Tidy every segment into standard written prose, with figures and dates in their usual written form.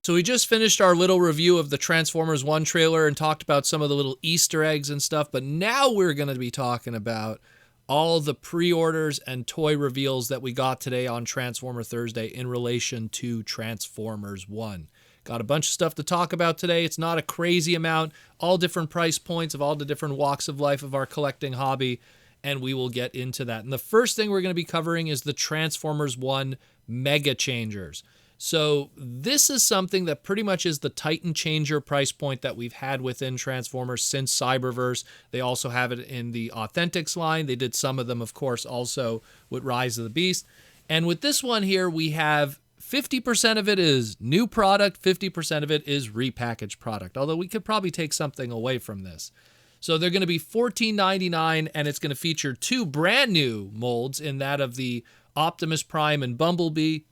So we just finished our little review of the Transformers 1 trailer and talked about some of the little Easter eggs and stuff, but now we're going to be talking about all the pre-orders and toy reveals that we got today on Transformer Thursday in relation to Transformers 1. Got a bunch of stuff to talk about today. It's not a crazy amount, all different price points of all the different walks of life of our collecting hobby, and we will get into that. And the first thing we're going to be covering is the Transformers 1 Mega Changers. So this is something that pretty much is the Titan Changer price point that we've had within Transformers since Cyberverse. They also have it in the Authentics line. They did some of them, of course, also with Rise of the Beast. And with this one here, we have 50% of it is new product, 50% of it is repackaged product, although we could probably take something away from this. So they're going to be $14.99, and it's going to feature two brand new molds in that of the Optimus Prime and Bumblebee.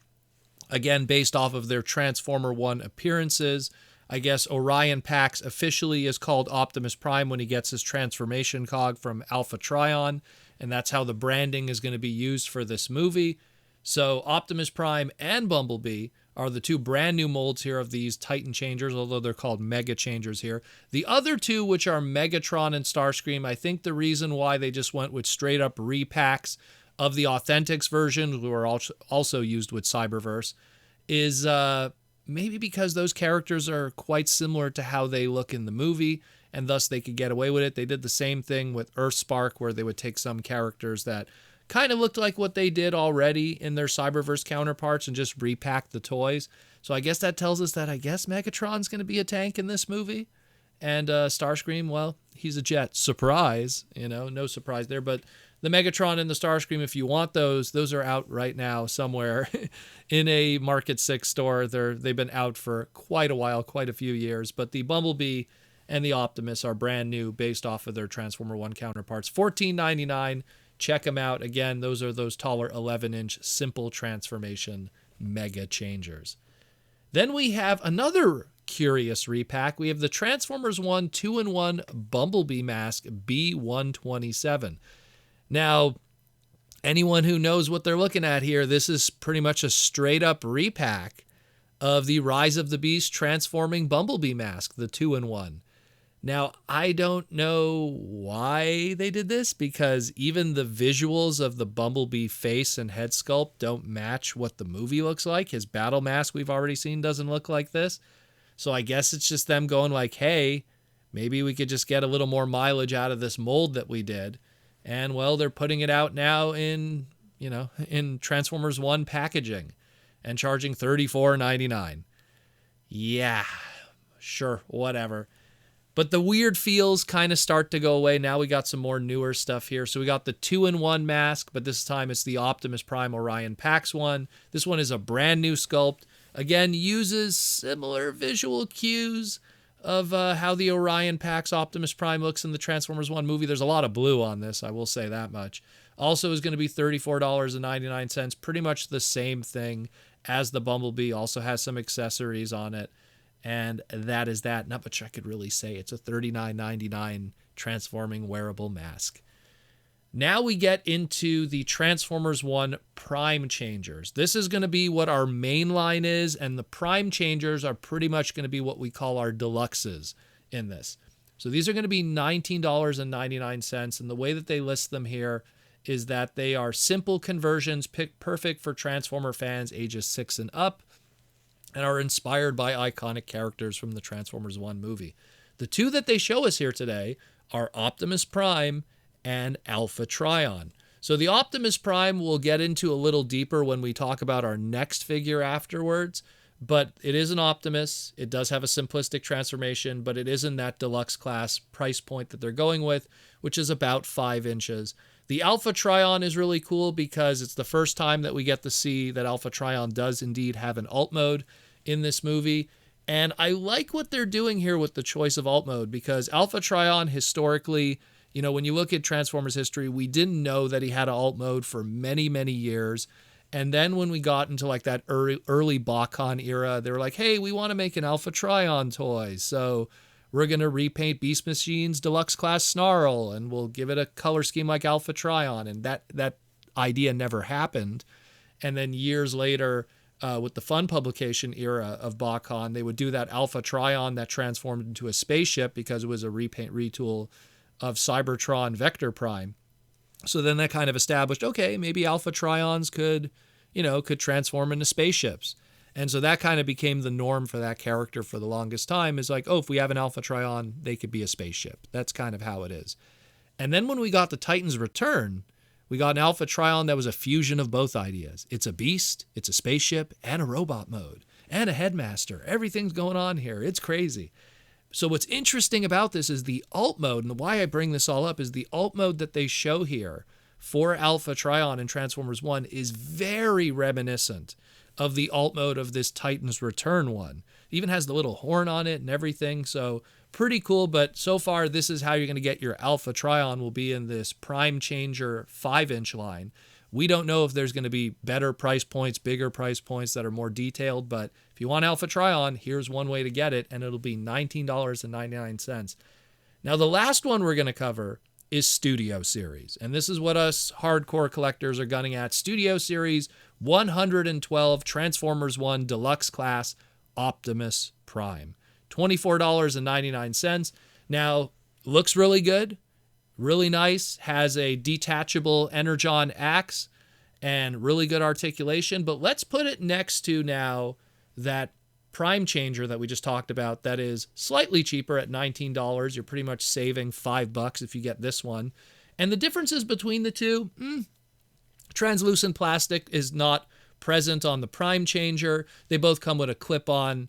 Again, based off of their Transformer 1 appearances. I guess Orion Pax officially is called Optimus Prime when he gets his transformation cog from Alpha Trion, and that's how the branding is going to be used for this movie. So Optimus Prime and Bumblebee are the two brand new molds here of these Titan Changers, although they're called Mega Changers here. The other two, which are Megatron and Starscream, I think the reason why they just went with straight up repacks of the Authentics version, who are also used with Cyberverse, is maybe because those characters are quite similar to how they look in the movie, and thus they could get away with it. They did the same thing with Earthspark, where they would take some characters that kind of looked like what they did already in their Cyberverse counterparts and just repack the toys. So I guess that tells us that I guess Megatron's going to be a tank in this movie. And Starscream, well, he's a jet. Surprise, no surprise there. But the Megatron and the Starscream, if you want those are out right now somewhere in a Market 6 store. They've been out for quite a while, quite a few years. But the Bumblebee and the Optimus are brand new based off of their Transformer 1 counterparts. $14.99. Check them out. Again, those are those taller 11-inch simple transformation Mega Changers. Then we have another curious repack. We have the Transformers 1 2-in-1 Bumblebee Mask B127. Now, anyone who knows what they're looking at here, this is pretty much a straight up repack of the Rise of the Beast transforming Bumblebee Mask, the 2-in-1. Now, I don't know why they did this, because even the visuals of the Bumblebee face and head sculpt don't match what the movie looks like. His battle mask we've already seen doesn't look like this. So I guess it's just them going like, hey, maybe we could just get a little more mileage out of this mold that we did. And, well, they're putting it out now in Transformers 1 packaging and charging $34.99. Yeah, sure, whatever. But the weird feels kind of start to go away. Now we got some more newer stuff here. So we got the 2-in-1 mask, but this time it's the Optimus Prime Orion Pax one. This one is a brand new sculpt. Again, uses similar visual cues of how the Orion Pax Optimus Prime looks in the Transformers 1 movie. There's a lot of blue on this, I will say that much. Also is going to be $34.99. Pretty much the same thing as the Bumblebee. Also has some accessories on it. And that is that. Not much I could really say. It's a $39.99 transforming wearable mask. Now we get into the Transformers 1 Prime Changers. This is going to be what our main line is, and the Prime Changers are pretty much going to be what we call our deluxes in this. So these are going to be $19.99, and the way that they list them here is that they are simple conversions, perfect for Transformer fans ages 6 and up, and are inspired by iconic characters from the Transformers 1 movie. The two that they show us here today are Optimus Prime and Alpha Trion. So the Optimus Prime we'll get into a little deeper when we talk about our next figure afterwards, but it is an Optimus. It does have a simplistic transformation, but it is in that deluxe class price point that they're going with, which is about 5 inches. The Alpha Trion is really cool because it's the first time that we get to see that Alpha Trion does indeed have an alt mode in this movie. And I like what they're doing here with the choice of alt mode, because Alpha Trion historically, when you look at Transformers history, we didn't know that he had an alt mode for many, many years. And then when we got into like that early Bacon era, they were like, hey, we want to make an Alpha Trion toy. So we're going to repaint Beast Machine's deluxe class Snarl, and we'll give it a color scheme like Alpha Trion. And that idea never happened. And then years later, with the Fun publication era of BotCon, they would do that Alpha Trion that transformed into a spaceship because it was a repaint retool of Cybertron Vector Prime. So then that kind of established, okay, maybe Alpha Trions could transform into spaceships. And so that kind of became the norm for that character for the longest time, is like, oh, if we have an Alpha Trion, they could be a spaceship. That's kind of how it is. And then when we got the Titan's Return, we got an Alpha Trion that was a fusion of both ideas. It's a beast, it's a spaceship, and a robot mode, and a headmaster. Everything's going on here. It's crazy. So what's interesting about this is the alt mode, and why I bring this all up is the alt mode that they show here for Alpha Trion in Transformers 1 is very reminiscent of the alt mode of this Titan's Return one. It even has the little horn on it and everything, so pretty cool. But so far, this is how you're going to get your Alpha Trion, will be in this Prime Changer 5-inch line. We don't know if there's going to be better price points, bigger price points that are more detailed, but if you want Alpha Trion, here's one way to get it, and it'll be $19.99. Now, the last one we're going to cover is Studio Series, and this is what us hardcore collectors are gunning at. Studio Series 112 Transformers 1 Deluxe Class Optimus Prime. $24.99. Now, looks really good, really nice, has a detachable Energon axe and really good articulation, but let's put it next to now that Prime Changer that we just talked about that is slightly cheaper at $19. You're pretty much saving $5 if you get this one. And the differences between the two, translucent plastic is not present on the Prime Changer. They both come with a clip-on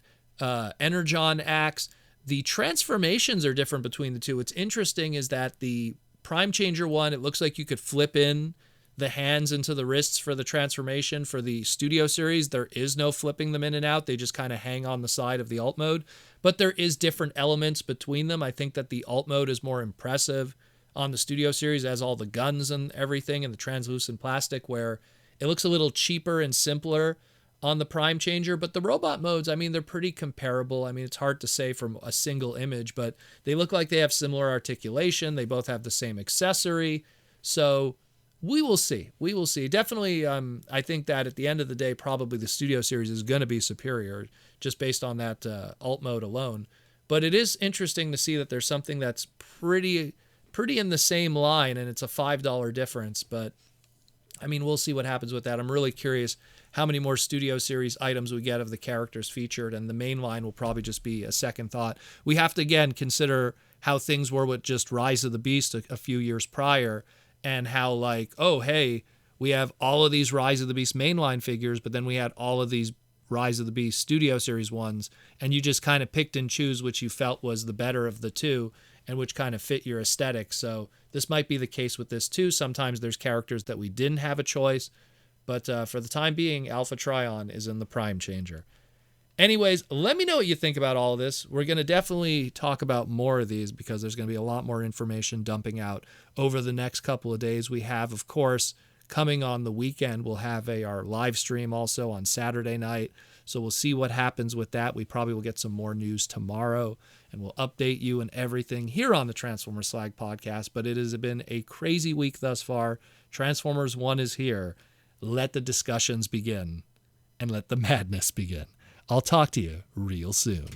Energon axe. The transformations are different between the two. What's interesting is that the Prime Changer one, it looks like you could flip in the hands into the wrists for the transformation. For the Studio Series, there is no flipping them in and out. They just kind of hang on the side of the alt mode. But there is different elements between them. I think that the alt mode is more impressive on the Studio Series, as all the guns and everything and the translucent plastic, where it looks a little cheaper and simpler on the Prime Changer. But the robot modes, I mean, they're pretty comparable. I mean, it's hard to say from a single image, but they look like they have similar articulation. They both have the same accessory. So we will see. We will see. Definitely, I think that at the end of the day, probably the Studio Series is going to be superior just based on that alt mode alone. But it is interesting to see that there's something that's pretty in the same line, and it's a $5 difference. But I mean, we'll see what happens with that. I'm really curious how many more Studio Series items we get of the characters featured, and the main line will probably just be a second thought. We have to, again, consider how things were with just Rise of the Beast a few years prior, and how, like, oh, hey, we have all of these Rise of the Beast mainline figures, but then we had all of these Rise of the Beast Studio Series ones, and you just kind of picked and choose which you felt was the better of the two and which kind of fit your aesthetic. So this might be the case with this too. Sometimes there's characters that we didn't have a choice, but for the time being, Alpha Trion is in the Prime Changer. Anyways, let me know what you think about all of this. We're going to definitely talk about more of these because there's going to be a lot more information dumping out over the next couple of days. We have, of course, coming on the weekend, we'll have our live stream also on Saturday night. So we'll see what happens with that. We probably will get some more news tomorrow, and we'll update you and everything here on the Transformers Slag podcast. But it has been a crazy week thus far. Transformers 1 is here. Let the discussions begin, and let the madness begin. I'll talk to you real soon.